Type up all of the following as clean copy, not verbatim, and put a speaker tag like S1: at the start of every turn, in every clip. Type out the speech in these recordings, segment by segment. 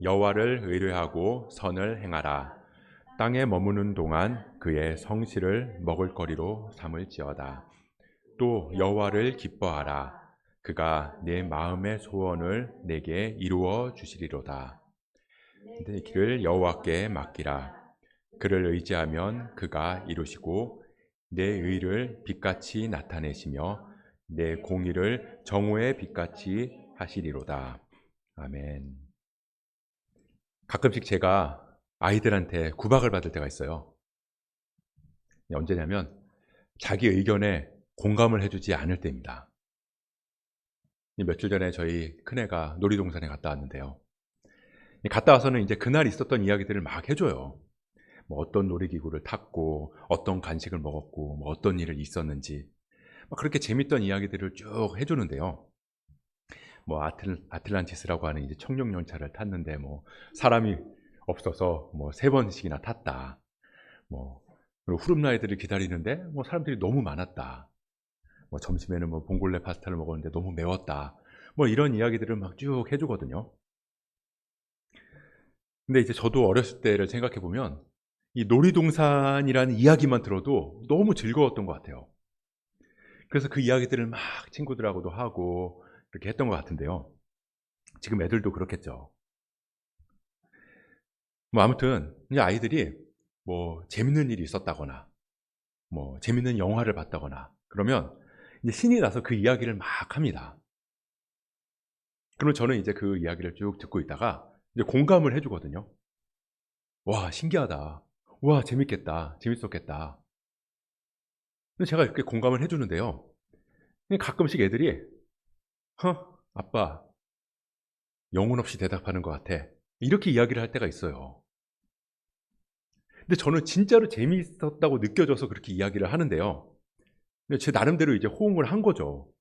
S1: 여호와를 의뢰하고 선을 행하라. 땅에 머무는 동안 그의 성실을 먹을거리로 삼을지어다. 또 여호와를 기뻐하라. 그가 내 마음의 소원을 내게 이루어 주시리로다. 내 길을 여호와께 맡기라. 그를 의지하면 그가 이루시고 내 의를 빛같이 나타내시며 내 공의를 정오의 빛같이 하시리로다. 아멘. 가끔씩 제가 아이들한테 구박을 받을 때가 있어요. 언제냐면 자기 의견에 공감을 해주지 않을 때입니다. 며칠 전에 저희 큰애가 놀이동산에 갔다 왔는데요. 갔다 와서는 이제 그날 있었던 이야기들을 막 해줘요. 뭐 어떤 놀이기구를 탔고, 어떤 간식을 먹었고, 뭐 어떤 일을 있었는지, 막 그렇게 재밌던 이야기들을 쭉 해주는데요. 뭐 아틀란티스라고 하는 이제 청룡열차를 탔는데 뭐 사람이 없어서 뭐 3번씩이나 탔다. 뭐 그리고 후룸라이드를 기다리는데 뭐 사람들이 너무 많았다. 뭐 점심에는 뭐 봉골레 파스타를 먹었는데 너무 매웠다. 뭐 이런 이야기들을 막 쭉 해주거든요. 근데 이제 저도 어렸을 때를 생각해 보면 이 놀이동산이라는 이야기만 들어도 너무 즐거웠던 것 같아요. 그래서 그 이야기들을 막 친구들하고도 하고 이렇게 했던 것 같은데요. 지금 애들도 그렇겠죠. 뭐 아무튼 이 아이들이 뭐 재밌는 일이 있었다거나 뭐 재밌는 영화를 봤다거나 그러면 이제 신이 나서 그 이야기를 막 합니다. 그러면 저는 이제 그 이야기를 쭉 듣고 있다가 이제 공감을 해 주거든요. "와 신기하다. 와 재밌겠다. 재밌었겠다." 근데 제가 이렇게 공감을 해 주는데요. 근데 가끔씩 애들이 "허 아빠 영혼 없이 대답하는 것 같아." 이렇게 이야기를 할 때가 있어요. 근데 저는 진짜로 재미있었다고 느껴져서 그렇게 이야기를 하는데요. 근데 제 나름대로 이제 호응을 한 거죠.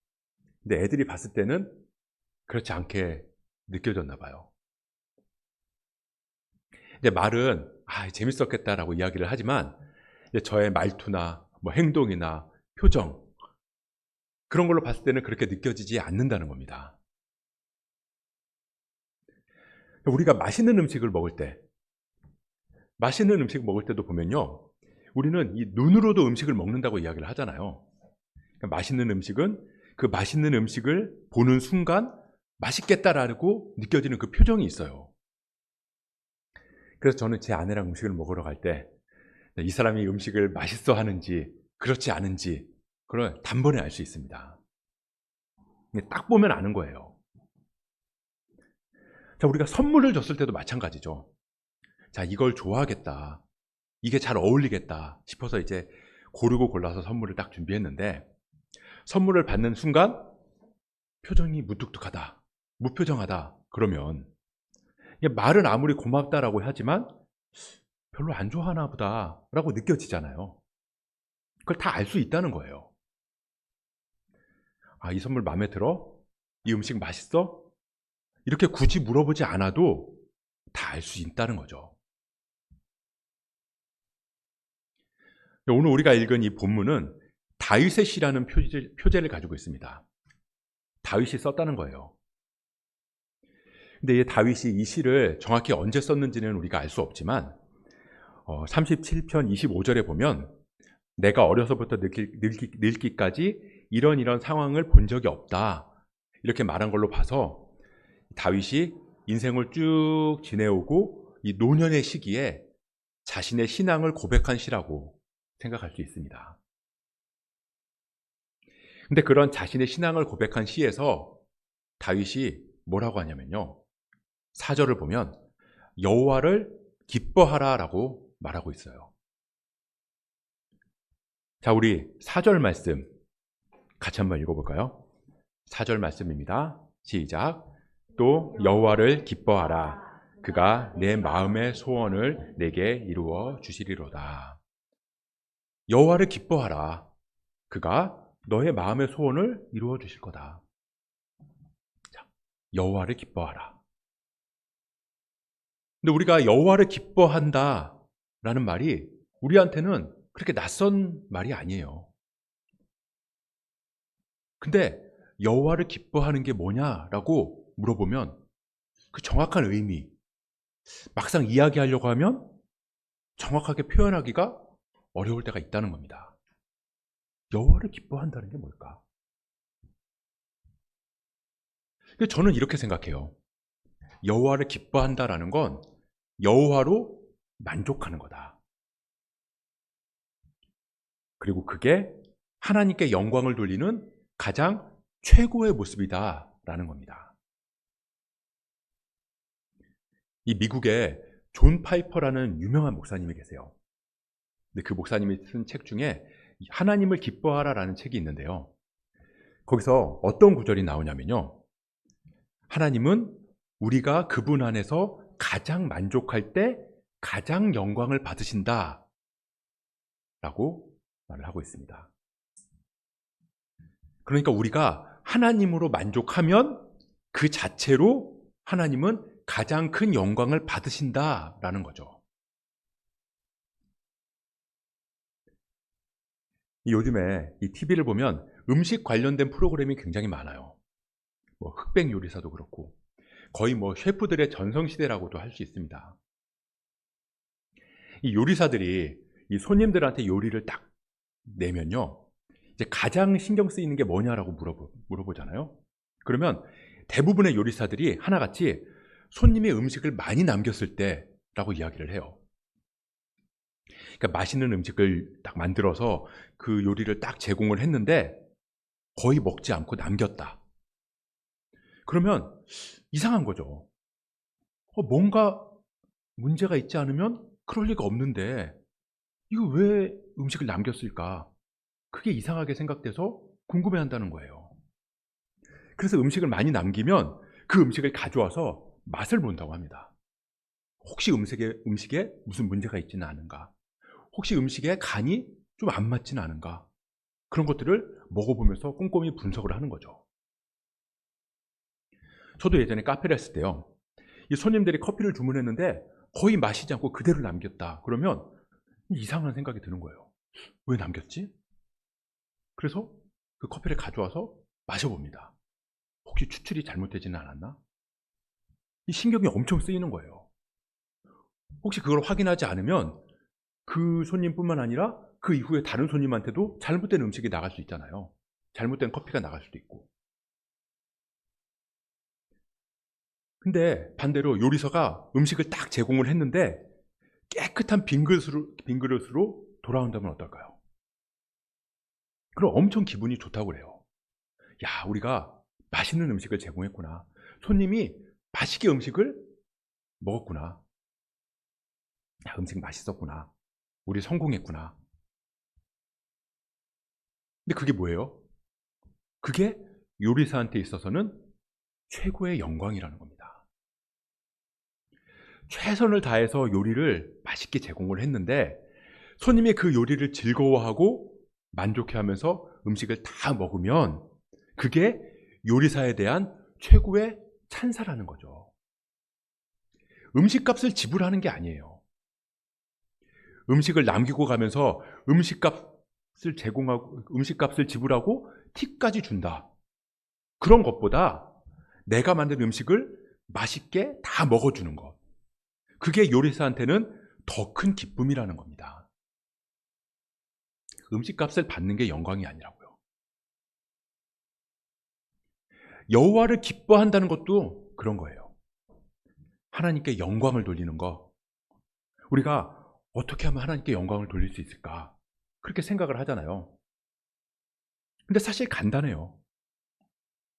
S1: 근데 애들이 봤을 때는 그렇지 않게 느껴졌나 봐요. 근데 말은 "아 재밌었겠다."라고 이야기를 하지만 이제 저의 말투나 뭐 행동이나 표정 그런 걸로 봤을 때는 그렇게 느껴지지 않는다는 겁니다. 우리가 맛있는 음식을 먹을 때도 보면요. 우리는 이 눈으로도 음식을 먹는다고 이야기를 하잖아요. 그러니까 맛있는 음식을 보는 순간 '맛있겠다.'라고 느껴지는 그 표정이 있어요. 그래서 저는 제 아내랑 음식을 먹으러 갈 때 이 사람이 음식을 맛있어 하는지 그렇지 않은지 그걸 단번에 알 수 있습니다. 딱 보면 아는 거예요. 자, 우리가 선물을 줬을 때도 마찬가지죠. 자, 이걸 좋아하겠다. 이게 잘 어울리겠다 싶어서 이제 고르고 골라서 선물을 딱 준비했는데 선물을 받는 순간 표정이 무뚝뚝하다. 무표정하다. 그러면 말은 아무리 고맙다라고 하지만 별로 안 좋아하나 보다라고 느껴지잖아요. 그걸 다 알 수 있다는 거예요. 아, 이 선물 마음에 들어? 이 음식 맛있어? 이렇게 굳이 물어보지 않아도 다 알 수 있다는 거죠. 오늘 우리가 읽은 이 본문은 다윗의 시라는 표제를 가지고 있습니다. 다윗이 썼다는 거예요. 근데 이 다윗이 이 시를 정확히 언제 썼는지는 우리가 알 수 없지만 37편 25절에 보면 내가 어려서부터 늙기까지 이런 상황을 본 적이 없다. 이렇게 말한 걸로 봐서 다윗이 인생을 쭉 지내오고 이 노년의 시기에 자신의 신앙을 고백한 시라고 생각할 수 있습니다. 근데 그런 자신의 신앙을 고백한 시에서 다윗이 뭐라고 하냐면요. 4절을 보면 여호와를 기뻐하라라고 말하고 있어요. 자, 우리 4절 말씀 같이 한번 읽어볼까요? 4절 말씀입니다. 시작. 또 여호와를 기뻐하라. 그가 내 마음의 소원을 내게 이루어 주시리로다. 여호와를 기뻐하라. 그가 너의 마음의 소원을 이루어 주실 거다. 자, 여호와를 기뻐하라. 근데 우리가 여호와를 기뻐한다라는 말이 우리한테는 그렇게 낯선 말이 아니에요. 근데 여호와를 기뻐하는 게 뭐냐라고 물어보면 그 정확한 의미, 막상 이야기하려고 하면 정확하게 표현하기가 어려울 때가 있다는 겁니다. 여호와를 기뻐한다는 게 뭘까? 저는 이렇게 생각해요. 여호와를 기뻐한다라는 건 여호와로 만족하는 거다. 그리고 그게 하나님께 영광을 돌리는 가장 최고의 모습이다라는 겁니다. 이 미국에 존 파이퍼라는 유명한 목사님이 계세요. 근데 그 목사님이 쓴 책 중에 하나님을 기뻐하라라는 책이 있는데요. 거기서 어떤 구절이 나오냐면요. 하나님은 우리가 그분 안에서 가장 만족할 때 가장 영광을 받으신다 라고 말을 하고 있습니다. 그러니까 우리가 하나님으로 만족하면 그 자체로 하나님은 가장 큰 영광을 받으신다라는 거죠. 요즘에 이 TV를 보면 음식 관련된 프로그램이 굉장히 많아요. 뭐 흑백 요리사도 그렇고 거의 뭐 셰프들의 전성시대라고도 할 수 있습니다. 이 요리사들이 이 손님들한테 요리를 딱 내면요, 이제 가장 신경 쓰이는 게 뭐냐라고 물어보잖아요. 그러면 대부분의 요리사들이 하나같이 손님이 음식을 많이 남겼을 때라고 이야기를 해요. 그러니까 맛있는 음식을 딱 만들어서 그 요리를 딱 제공을 했는데 거의 먹지 않고 남겼다. 그러면 이상한 거죠. 뭔가 문제가 있지 않으면 그럴 리가 없는데 이거 왜 음식을 남겼을까? 그게 이상하게 생각돼서 궁금해한다는 거예요. 그래서 음식을 많이 남기면 그 음식을 가져와서 맛을 본다고 합니다. 혹시 음식에 무슨 문제가 있지는 않은가? 혹시 음식에 간이 좀 안 맞지는 않은가? 그런 것들을 먹어보면서 꼼꼼히 분석을 하는 거죠. 저도 예전에 카페를 했을 때요, 이 손님들이 커피를 주문했는데 거의 마시지 않고 그대로 남겼다. 그러면 이상한 생각이 드는 거예요. 왜 남겼지? 그래서 그 커피를 가져와서 마셔봅니다. 혹시 추출이 잘못되지는 않았나? 이 신경이 엄청 쓰이는 거예요. 혹시 그걸 확인하지 않으면 그 손님뿐만 아니라 그 이후에 다른 손님한테도 잘못된 음식이 나갈 수 있잖아요. 잘못된 커피가 나갈 수도 있고. 근데 반대로 요리사가 음식을 딱 제공을 했는데 깨끗한 빈 그릇으로 돌아온다면 어떨까요? 그럼 엄청 기분이 좋다고 그래요. 야, 우리가 맛있는 음식을 제공했구나. 손님이 맛있게 음식을 먹었구나. 야, 음식 맛있었구나. 우리 성공했구나. 근데 그게 뭐예요? 그게 요리사한테 있어서는 최고의 영광이라는 겁니다. 최선을 다해서 요리를 맛있게 제공을 했는데 손님이 그 요리를 즐거워하고 만족해하면서 음식을 다 먹으면 그게 요리사에 대한 최고의 찬사라는 거죠. 음식값을 지불하는 게 아니에요. 음식을 남기고 가면서 음식값을 지불하고 팁까지 준다. 그런 것보다 내가 만든 음식을 맛있게 다 먹어주는 것. 그게 요리사한테는 더 큰 기쁨이라는 겁니다. 음식값을 받는 게 영광이 아니라고요. 여호와를 기뻐한다는 것도 그런 거예요. 하나님께 영광을 돌리는 거. 우리가 어떻게 하면 하나님께 영광을 돌릴 수 있을까? 그렇게 생각을 하잖아요. 근데 사실 간단해요.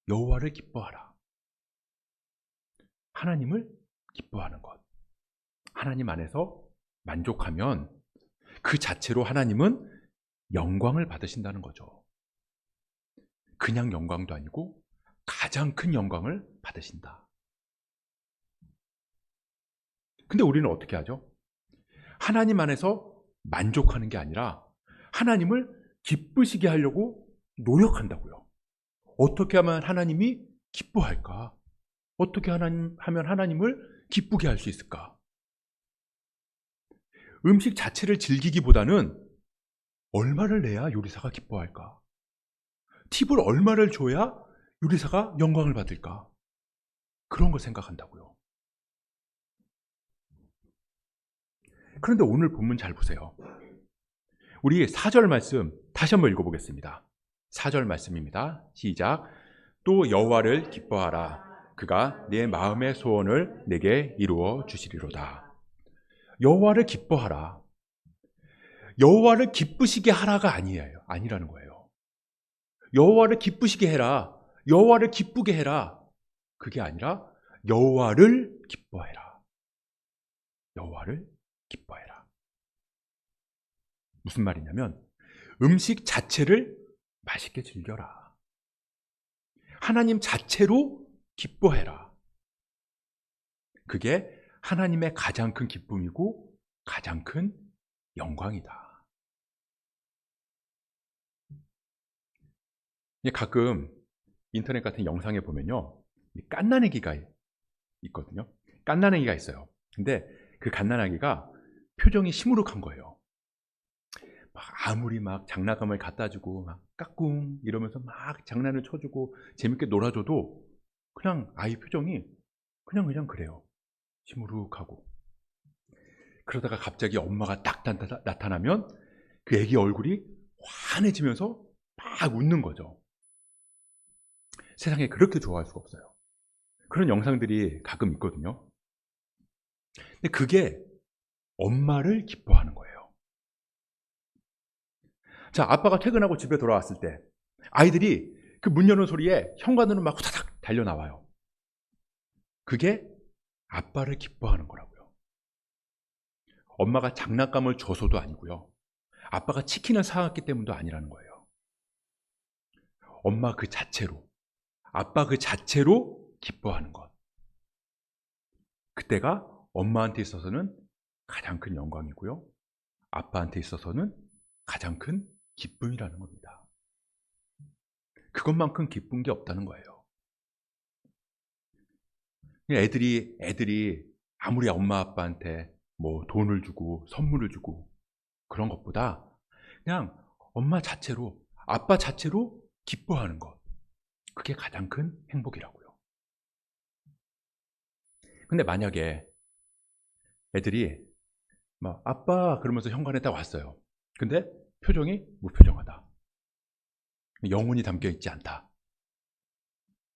S1: 여호와를 기뻐하라. 하나님을 기뻐하는 것. 하나님 안에서 만족하면 그 자체로 하나님은 영광을 받으신다는 거죠. 그냥 영광도 아니고 가장 큰 영광을 받으신다. 근데 우리는 어떻게 하죠? 하나님 안에서 만족하는 게 아니라 하나님을 기쁘시게 하려고 노력한다고요. 어떻게 하면 하나님이 기뻐할까? 어떻게 하면 하나님을 기쁘게 할 수 있을까? 음식 자체를 즐기기보다는 얼마를 내야 요리사가 기뻐할까? 팁을 얼마를 줘야 요리사가 영광을 받을까? 그런 걸 생각한다고요. 그런데 오늘 본문 잘 보세요. 우리 4절 말씀 다시 한번 읽어보겠습니다. 4절 말씀입니다. 시작. 또 여호와를 기뻐하라. 그가 내 마음의 소원을 내게 이루어 주시리로다. 여호와를 기뻐하라. 여호와를 기쁘시게 하라가 아니라는 거예요. 여호와를 기쁘시게 해라. 여호와를 기쁘게 해라. 그게 아니라 여호와를 기뻐해라. 여호와를 기뻐해라. 무슨 말이냐면 음식 자체를 맛있게 즐겨라. 하나님 자체로 기뻐해라. 그게 하나님의 가장 큰 기쁨이고 가장 큰 영광이다. 가끔 인터넷 같은 영상에 보면요, 갓난아기가 있거든요. 갓난아기가 있어요. 근데 그 갓난아기가 표정이 시무룩한 거예요. 아무리 막 장난감을 갖다 주고 막 까꿍 이러면서 막 장난을 쳐주고 재밌게 놀아줘도 그냥 아이 표정이 그냥 그래요. 시무룩하고. 그러다가 갑자기 엄마가 딱 나타나면 그 애기 얼굴이 환해지면서 막 웃는 거죠. 세상에 그렇게 좋아할 수가 없어요. 그런 영상들이 가끔 있거든요. 근데 그게 엄마를 기뻐하는 거예요. 자, 아빠가 퇴근하고 집에 돌아왔을 때 아이들이 그 문 여는 소리에 현관으로 막 후다닥 달려나와요. 그게 아빠를 기뻐하는 거라고요. 엄마가 장난감을 줘서도 아니고요. 아빠가 치킨을 사왔기 때문도 아니라는 거예요. 엄마 그 자체로, 아빠 그 자체로 기뻐하는 것. 그때가 엄마한테 있어서는 가장 큰 영광이고요. 아빠한테 있어서는 가장 큰 기쁨이라는 겁니다. 그것만큼 기쁜 게 없다는 거예요. 애들이 아무리 엄마 아빠한테 뭐 돈을 주고 선물을 주고 그런 것보다 그냥 엄마 자체로, 아빠 자체로 기뻐하는 것, 그게 가장 큰 행복이라고요. 근데 만약에 애들이 막 아빠 그러면서 현관에 딱 왔어요. 근데 표정이 무표정하다. 영혼이 담겨있지 않다.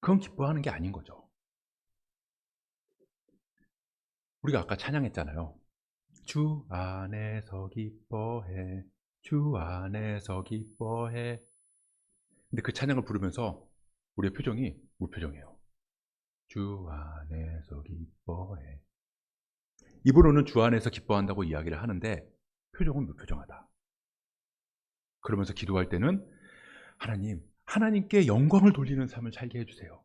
S1: 그건 기뻐하는 게 아닌 거죠. 우리가 아까 찬양했잖아요. 주 안에서 기뻐해, 주 안에서 기뻐해. 근데 그 찬양을 부르면서 우리의 표정이 무표정해요. 주 안에서 기뻐해. 입으로는 주 안에서 기뻐한다고 이야기를 하는데 표정은 무표정하다. 그러면서 기도할 때는 하나님께 영광을 돌리는 삶을 살게 해주세요.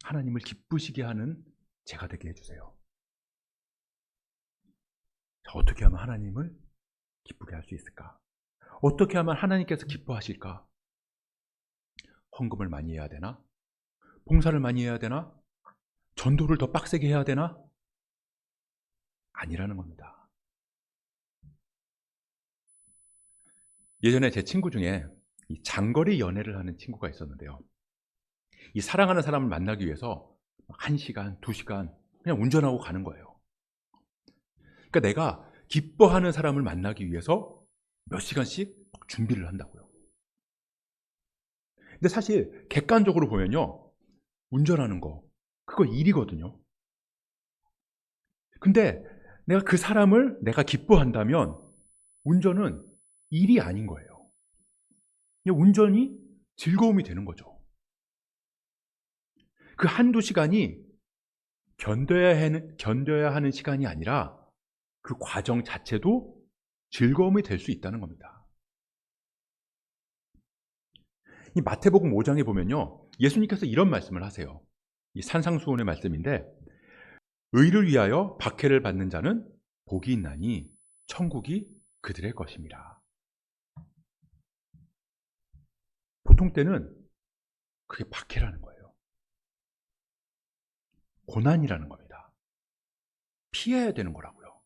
S1: 하나님을 기쁘시게 하는 제가 되게 해주세요. 자, 어떻게 하면 하나님을 기쁘게 할 수 있을까? 어떻게 하면 하나님께서 기뻐하실까? 헌금을 많이 해야 되나? 봉사를 많이 해야 되나? 전도를 더 빡세게 해야 되나? 아니라는 겁니다. 예전에 제 친구 중에 이 장거리 연애를 하는 친구가 있었는데요. 이 사랑하는 사람을 만나기 위해서 1시간, 2시간 그냥 운전하고 가는 거예요. 그러니까 내가 기뻐하는 사람을 만나기 위해서 몇 시간씩 준비를 한다고요. 근데 사실 객관적으로 보면요, 운전하는 거 그거 일이거든요. 근데 내가 그 사람을 내가 기뻐한다면 운전은 일이 아닌 거예요. 운전이 즐거움이 되는 거죠. 그 한두 시간이 견뎌야 하는 시간이 아니라 그 과정 자체도 즐거움이 될 수 있다는 겁니다. 이 마태복음 5장에 보면요, 예수님께서 이런 말씀을 하세요. 이 산상수훈의 말씀인데, 의를 위하여 박해를 받는 자는 복이 있나니 천국이 그들의 것입니다. 보통 때는 그게 박해라는 거예요. 고난이라는 겁니다. 피해야 되는 거라고요.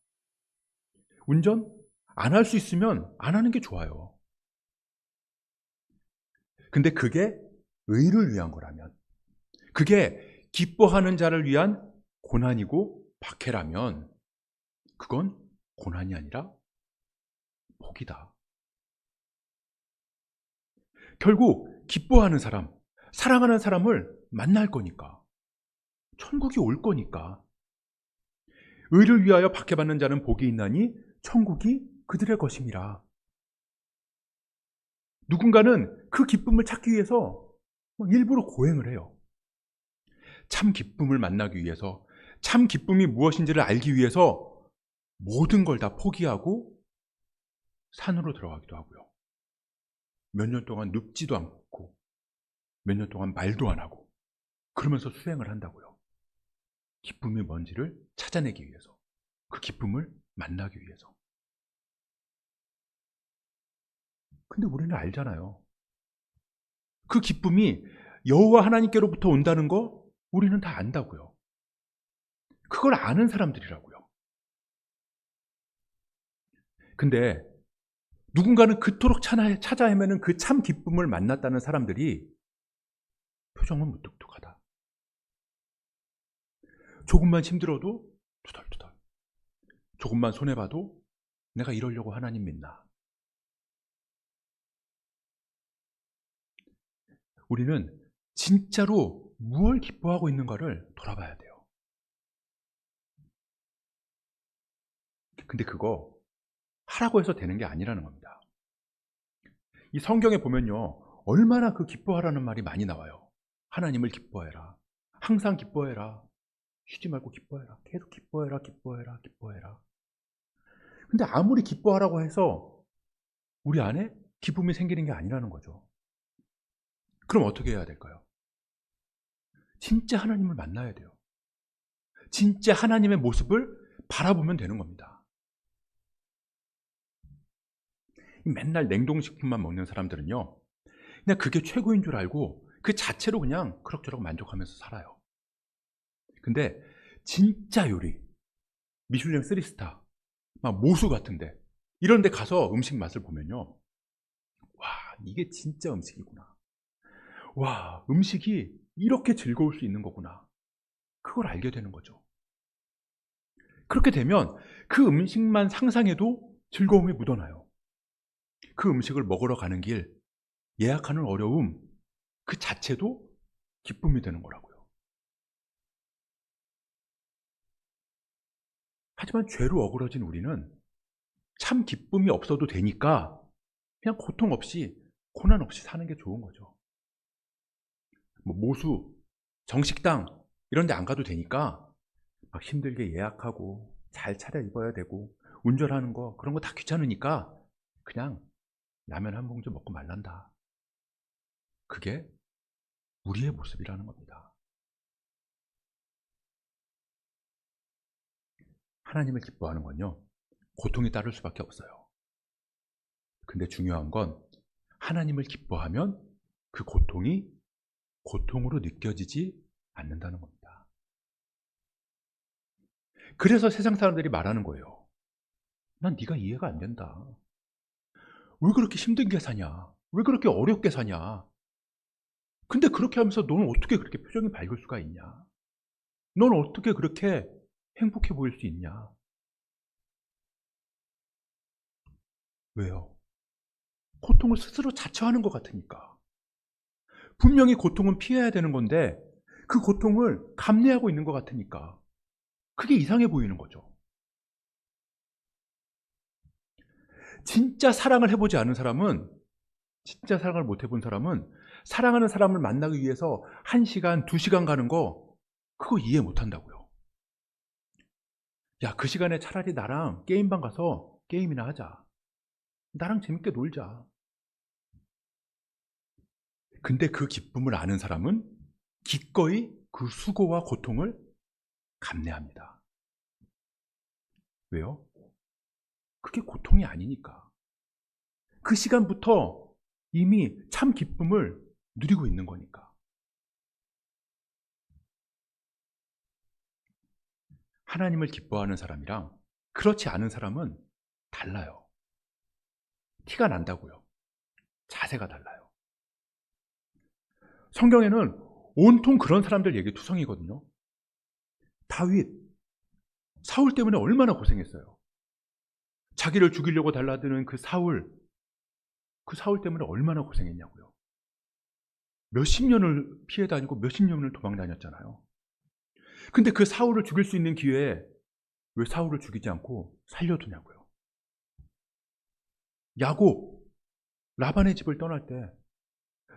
S1: 운전 안 할 수 있으면 안 하는 게 좋아요. 근데 그게 의를 위한 거라면, 그게 기뻐하는 자를 위한 고난이고 박해라면 그건 고난이 아니라 복이다. 결국 기뻐하는 사람, 사랑하는 사람을 만날 거니까, 천국이 올 거니까. 의를 위하여 박해받는 자는 복이 있나니 천국이 그들의 것임이라. 누군가는 그 기쁨을 찾기 위해서 일부러 고행을 해요. 참 기쁨을 만나기 위해서, 참 기쁨이 무엇인지를 알기 위해서 모든 걸 다 포기하고 산으로 들어가기도 하고요. 몇 년 동안 눕지도 않고 몇 년 동안 말도 안 하고 그러면서 수행을 한다고요. 기쁨이 뭔지를 찾아내기 위해서, 그 기쁨을 만나기 위해서. 근데 우리는 알잖아요. 그 기쁨이 여호와 하나님께로부터 온다는 거 우리는 다 안다고요. 그걸 아는 사람들이라고요. 근데 누군가는 그토록 찾아 헤매는 그 참 기쁨을 만났다는 사람들이 표정은 무뚝뚝하다. 조금만 힘들어도 투덜투덜. 조금만 손해봐도 내가 이러려고 하나님 믿나. 우리는 진짜로 무엇을 기뻐하고 있는가를 돌아봐야 돼요. 근데 그거 하라고 해서 되는 게 아니라는 겁니다. 이 성경에 보면요, 얼마나 그 기뻐하라는 말이 많이 나와요. 하나님을 기뻐해라. 항상 기뻐해라. 쉬지 말고 기뻐해라. 계속 기뻐해라, 기뻐해라, 기뻐해라. 근데 아무리 기뻐하라고 해서 우리 안에 기쁨이 생기는 게 아니라는 거죠. 그럼 어떻게 해야 될까요? 진짜 하나님을 만나야 돼요. 진짜 하나님의 모습을 바라보면 되는 겁니다. 맨날 냉동식품만 먹는 사람들은요, 그냥 그게 최고인 줄 알고 그 자체로 그냥 그럭저럭 만족하면서 살아요. 근데 진짜 요리, 미슐랭 3스타, 막 모수 같은데 이런 데 가서 음식 맛을 보면요, 와, 이게 진짜 음식이구나. 와, 음식이 이렇게 즐거울 수 있는 거구나. 그걸 알게 되는 거죠. 그렇게 되면 그 음식만 상상해도 즐거움이 묻어나요. 그 음식을 먹으러 가는 길, 예약하는 어려움, 그 자체도 기쁨이 되는 거라고요. 하지만 죄로 어그러진 우리는 참 기쁨이 없어도 되니까 그냥 고통 없이, 고난 없이 사는 게 좋은 거죠. 모수, 정식당 이런 데 안 가도 되니까 막 힘들게 예약하고 잘 차려입어야 되고 운전하는 거, 그런 거 다 귀찮으니까 그냥 라면 한 봉지 먹고 말란다. 그게 우리의 모습이라는 겁니다. 하나님을 기뻐하는 건요, 고통이 따를 수밖에 없어요. 근데 중요한 건 하나님을 기뻐하면 그 고통이 고통으로 느껴지지 않는다는 겁니다. 그래서 세상 사람들이 말하는 거예요. 난 네가 이해가 안 된다. 왜 그렇게 힘들게 사냐? 왜 그렇게 어렵게 사냐? 근데 그렇게 하면서 너는 어떻게 그렇게 표정이 밝을 수가 있냐? 넌 어떻게 그렇게 행복해 보일 수 있냐? 왜요? 고통을 스스로 자처하는 것 같으니까. 분명히 고통은 피해야 되는 건데 그 고통을 감내하고 있는 것 같으니까 그게 이상해 보이는 거죠. 진짜 사랑을 해보지 않은 사람은, 진짜 사랑을 못 해본 사람은 사랑하는 사람을 만나기 위해서 1시간, 2시간 가는 거 그거 이해 못 한다고요. 야, 그 시간에 차라리 나랑 게임방 가서 게임이나 하자. 나랑 재밌게 놀자. 근데 그 기쁨을 아는 사람은 기꺼이 그 수고와 고통을 감내합니다. 왜요? 그게 고통이 아니니까. 그 시간부터 이미 참 기쁨을 누리고 있는 거니까. 하나님을 기뻐하는 사람이랑 그렇지 않은 사람은 달라요. 티가 난다고요. 자세가 달라요. 성경에는 온통 그런 사람들 얘기 투성이거든요. 다윗, 사울 때문에 얼마나 고생했어요. 자기를 죽이려고 달라드는 그 사울 때문에 얼마나 고생했냐고요. 몇십 년을 피해 다니고 몇십 년을 도망 다녔잖아요. 근데 그 사울을 죽일 수 있는 기회에 왜 사울을 죽이지 않고 살려두냐고요. 야곱, 라반의 집을 떠날 때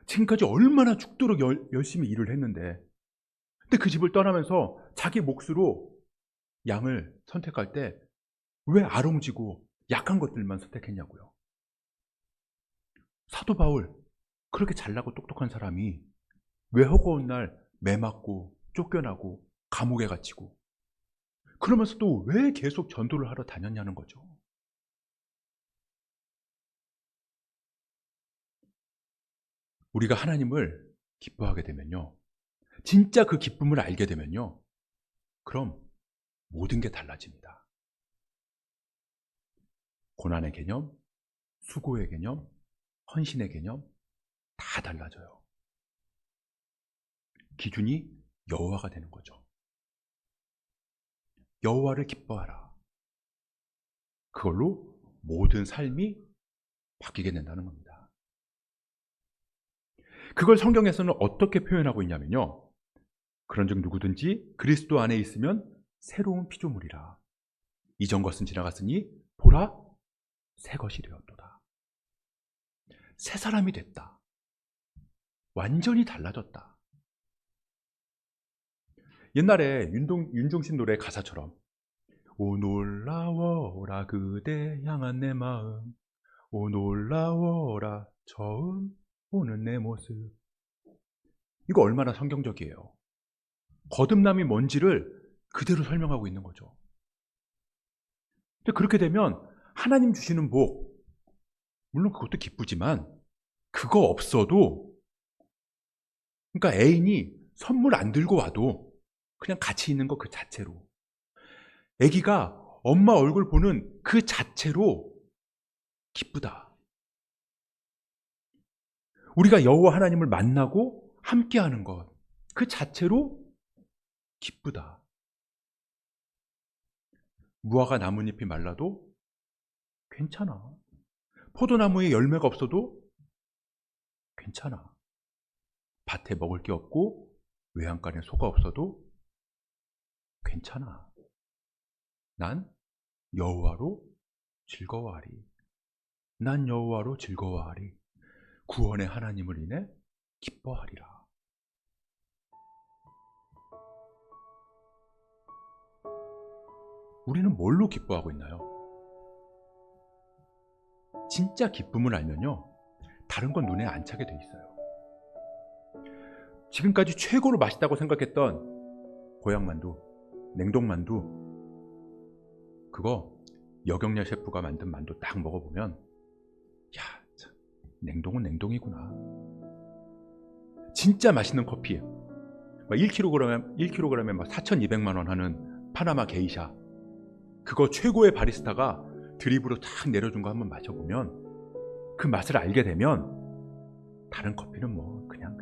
S1: 지금까지 얼마나 죽도록 열심히 일을 했는데, 근데 그 집을 떠나면서 자기 몫으로 양을 선택할 때 왜 아롱지고 약한 것들만 선택했냐고요. 사도 바울, 그렇게 잘나고 똑똑한 사람이 왜 허구한 날 매 맞고 쫓겨나고 감옥에 갇히고 그러면서도 왜 계속 전도를 하러 다녔냐는 거죠. 우리가 하나님을 기뻐하게 되면요, 진짜 그 기쁨을 알게 되면요, 그럼 모든 게 달라집니다. 고난의 개념, 수고의 개념, 헌신의 개념 다 달라져요. 기준이 여호와가 되는 거죠. 여호와를 기뻐하라. 그걸로 모든 삶이 바뀌게 된다는 겁니다. 그걸 성경에서는 어떻게 표현하고 있냐면요, 그런즉 누구든지 그리스도 안에 있으면 새로운 피조물이라. 이전 것은 지나갔으니 보라, 새 것이 되었도다. 새 사람이 됐다. 완전히 달라졌다. 옛날에 윤종신 노래 가사처럼 오 놀라워라 그대 향한 내 마음, 오 놀라워라 처음 보는 내 모습. 이거 얼마나 성경적이에요. 거듭남이 뭔지를 그대로 설명하고 있는 거죠. 근데 그렇게 되면 하나님 주시는 복, 물론 그것도 기쁘지만 그거 없어도, 그러니까 애인이 선물 안 들고 와도 그냥 같이 있는 거 그 자체로, 애기가 엄마 얼굴 보는 그 자체로 기쁘다. 우리가 여호와 하나님을 만나고 함께하는 것 그 자체로 기쁘다. 무화과 나뭇잎이 말라도 괜찮아. 포도나무에 열매가 없어도 괜찮아. 밭에 먹을 게 없고 외양간에 소가 없어도 괜찮아. 난 여호와로 즐거워하리. 난 여호와로 즐거워하리. 구원의 하나님을 인해 기뻐하리라. 우리는 뭘로 기뻐하고 있나요? 진짜 기쁨을 알면요, 다른 건 눈에 안 차게 돼 있어요. 지금까지 최고로 맛있다고 생각했던 고향만두, 냉동만두, 그거 여경래 셰프가 만든 만두 딱 먹어보면, 야, 참, 냉동은 냉동이구나. 진짜 맛있는 커피, 1kg에 막 4,200만 원 하는 파나마 게이샤, 그거 최고의 바리스타가 드립으로 탁 내려준 거 한번 마셔보면 그 맛을 알게 되면 다른 커피는 뭐 그냥.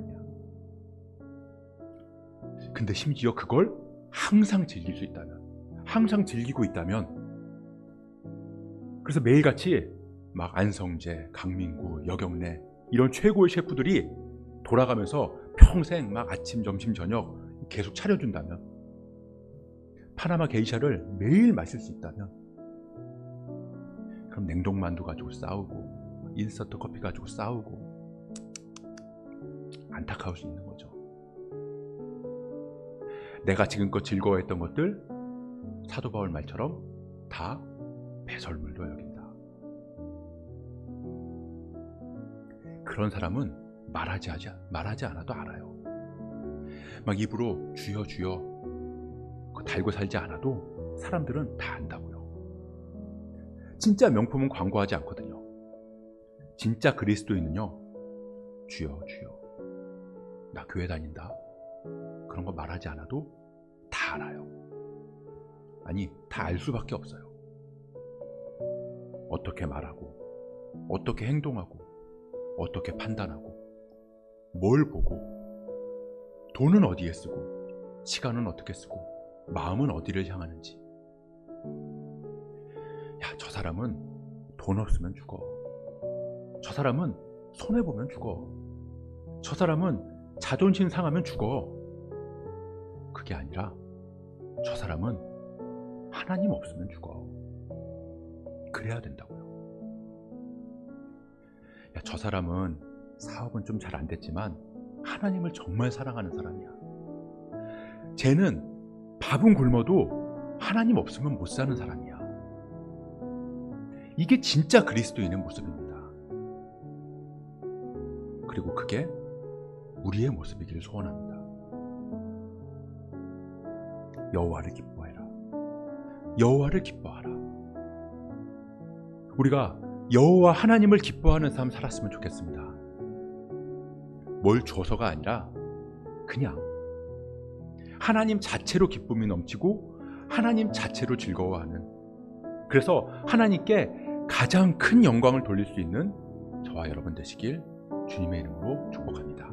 S1: 근데 심지어 그걸 항상 즐길 수 있다면, 항상 즐기고 있다면, 그래서 매일같이 막 안성재, 강민구, 여경래 이런 최고의 셰프들이 돌아가면서 평생 막 아침, 점심, 저녁 계속 차려준다면, 파나마 게이샤를 매일 마실 수 있다면, 그럼 냉동만두 가지고 싸우고 인스턴트 커피 가지고 싸우고 안타까울 수 있는 거죠. 내가 지금껏 즐거워했던 것들, 사도 바울 말처럼 다 배설물로 여긴다. 그런 사람은 말하지 않아도 알아요. 막 입으로 주여 주여 달고 살지 않아도 사람들은 다 안다고요. 진짜 명품은 광고하지 않거든요. 진짜 그리스도인은요, 주여 주여 나 교회 다닌다, 그런 거 말하지 않아도 다 알아요. 아니, 다 알 수밖에 없어요. 어떻게 말하고, 어떻게 행동하고, 어떻게 판단하고, 뭘 보고, 돈은 어디에 쓰고, 시간은 어떻게 쓰고, 마음은 어디를 향하는지. 야, 저 사람은 돈 없으면 죽어. 저 사람은 손해보면 죽어. 저 사람은 자존심 상하면 죽어. 그게 아니라 저 사람은 하나님 없으면 죽어. 그래야 된다고요. 저 사람은 사업은 좀 잘 안 됐지만 하나님을 정말 사랑하는 사람이야. 쟤는 밥은 굶어도 하나님 없으면 못 사는 사람이야. 이게 진짜 그리스도인의 모습입니다. 그리고 그게 우리의 모습이기를 소원합니다. 여호와를 기뻐해라. 여호와를 기뻐하라. 우리가 여호와 하나님을 기뻐하는 삶 살았으면 좋겠습니다. 뭘 줘서가 아니라 그냥 하나님 자체로 기쁨이 넘치고 하나님 자체로 즐거워하는, 그래서 하나님께 가장 큰 영광을 돌릴 수 있는 저와 여러분 되시길 주님의 이름으로 축복합니다.